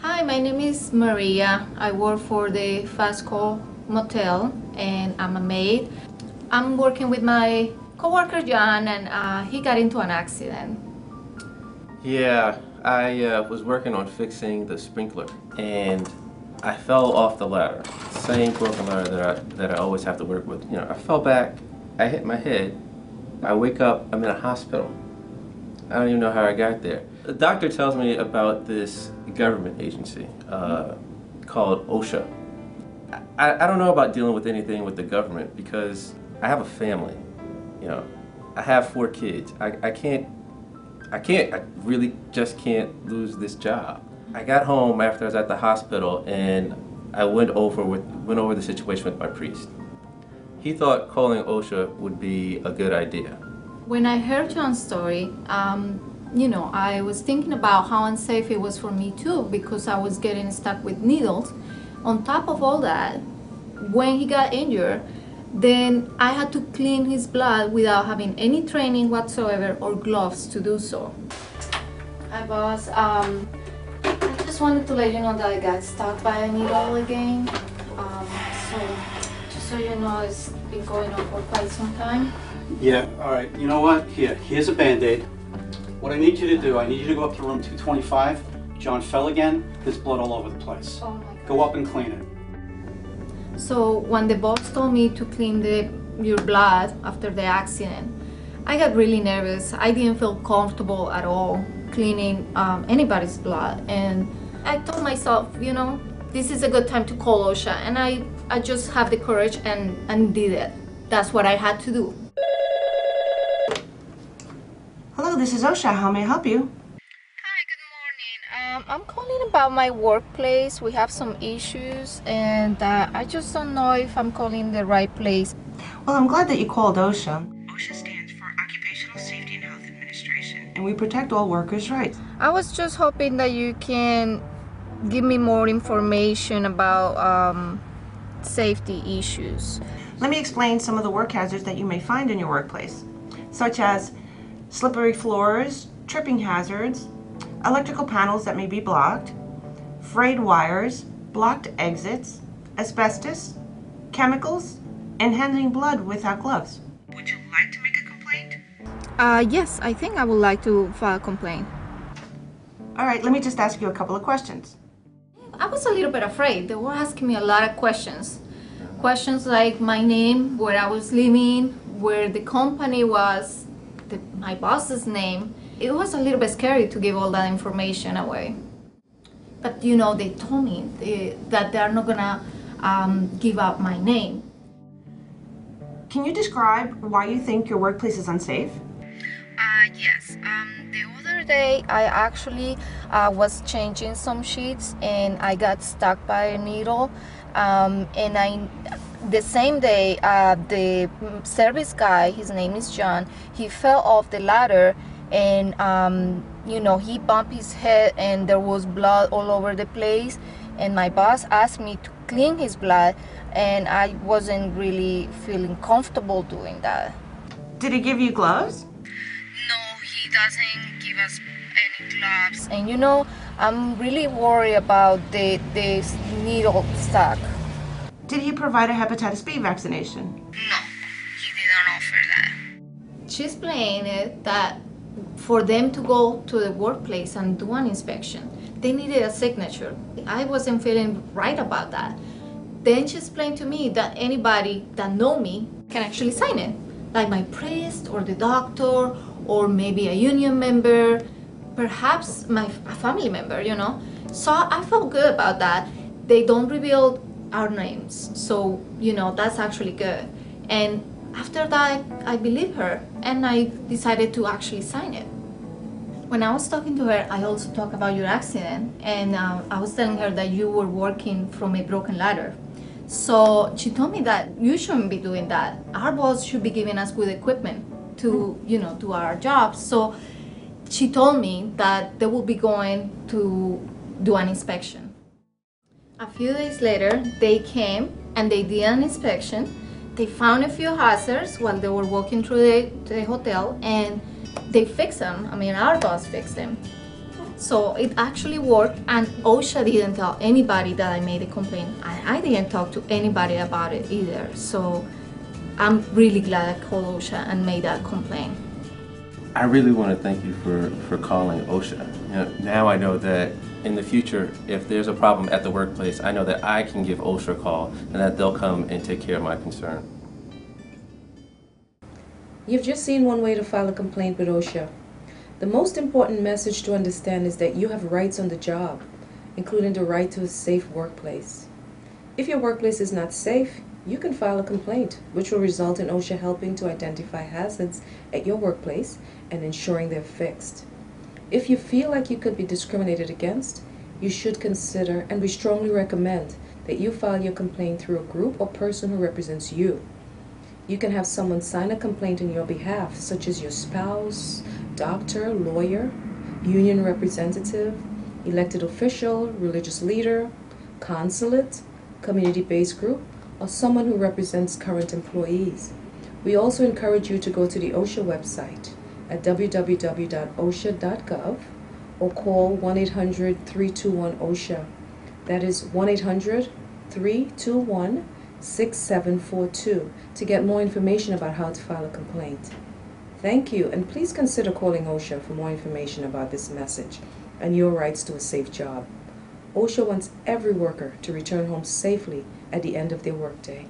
Hi, my name is Maria. I work for the Fast Call Motel and I'm a maid. I'm working with my coworker John and he got into an accident. Yeah, I was working on fixing the sprinkler and I fell off the ladder. Same broken ladder that I always have to work with. You know, I fell back, I hit my head, I wake up, I'm in a hospital. I don't even know how I got there. The doctor tells me about this government agency called OSHA. I don't know about dealing with anything with the government because I have a family, you know. I have 4 kids. I really just can't lose this job. I got home after I was at the hospital and I went over the situation with my priest. He thought calling OSHA would be a good idea. When I heard John's story, I was thinking about how unsafe it was for me too because I was getting stuck with needles. On top of all that, when he got injured, then I had to clean his blood without having any training whatsoever or gloves to do so. Hi boss, I just wanted to let you know that I got stuck by a needle again. Just so you know, it's been going on for quite some time. Yeah, all right. You know what? Here's a Band-Aid. What I need you to do, I need you to go up to room 225. John fell again. There's blood all over the place. Oh my God. Go up and clean it. So when the boss told me to clean your blood after the accident, I got really nervous. I didn't feel comfortable at all cleaning anybody's blood. And I told myself, this is a good time to call OSHA. And I just have the courage and did it. That's what I had to do. Hello, this is OSHA. How may I help you? Hi, good morning. I'm calling about my workplace. We have some issues and I just don't know if I'm calling the right place. Well, I'm glad that you called OSHA. OSHA stands for Occupational Safety and Health Administration, and we protect all workers' rights. I was just hoping that you can give me more information about safety issues. Let me explain some of the work hazards that you may find in your workplace, such as slippery floors, tripping hazards, electrical panels that may be blocked, frayed wires, blocked exits, asbestos, chemicals, and handling blood without gloves. Would you like to make a complaint? Yes, I think I would like to file a complaint. All right, let me just ask you a couple of questions. I was a little bit afraid. They were asking me a lot of questions. Questions like my name, where I was living, where the company was, my boss's name. It was a little bit scary to give all that information away. But they told me that they're not gonna give out my name. Can you describe why you think your workplace is unsafe? Yes. The other day I actually was changing some sheets and I got stuck by a needle. The same day, the service guy, his name is John, he fell off the ladder and, he bumped his head and there was blood all over the place. And my boss asked me to clean his blood and I wasn't really feeling comfortable doing that. Did he give you gloves? No, he doesn't give us any gloves. And I'm really worried about this needle stuck. Did he provide a hepatitis B vaccination? No, he didn't offer that. She explained that for them to go to the workplace and do an inspection, they needed a signature. I wasn't feeling right about that. Then she explained to me that anybody that know me can actually sign it, like my priest or the doctor or maybe a union member, perhaps a family member, So I felt good about that. They don't reveal our names, so that's actually good. And after that I believe her and I decided to actually sign it. When I was talking to her, I also talked about your accident and I was telling her that you were working from a broken ladder. So she told me that you shouldn't be doing that. Our boss should be giving us good equipment to do our jobs. So she told me that they will be going to do an inspection. A few days later, they came and they did an inspection. They found a few hazards while they were walking through the hotel and they fixed them. I mean, our boss fixed them. So it actually worked, and OSHA didn't tell anybody that I made a complaint. I didn't talk to anybody about it either. So I'm really glad I called OSHA and made that complaint. I really want to thank you for calling OSHA. Now I know that in the future, if there's a problem at the workplace, I know that I can give OSHA a call and that they'll come and take care of my concern. You've just seen one way to file a complaint with OSHA. The most important message to understand is that you have rights on the job, including the right to a safe workplace. If your workplace is not safe, you can file a complaint, which will result in OSHA helping to identify hazards at your workplace and ensuring they're fixed. If you feel like you could be discriminated against, you should consider, and we strongly recommend, that you file your complaint through a group or person who represents you. You can have someone sign a complaint on your behalf, such as your spouse, doctor, lawyer, union representative, elected official, religious leader, consulate, community-based group, or someone who represents current employees. We also encourage you to go to the OSHA website at www.osha.gov or call 1-800-321-OSHA. That is 1-800-321-6742 to get more information about how to file a complaint. Thank you, and please consider calling OSHA for more information about this message and your rights to a safe job. OSHA wants every worker to return home safely at the end of their workday.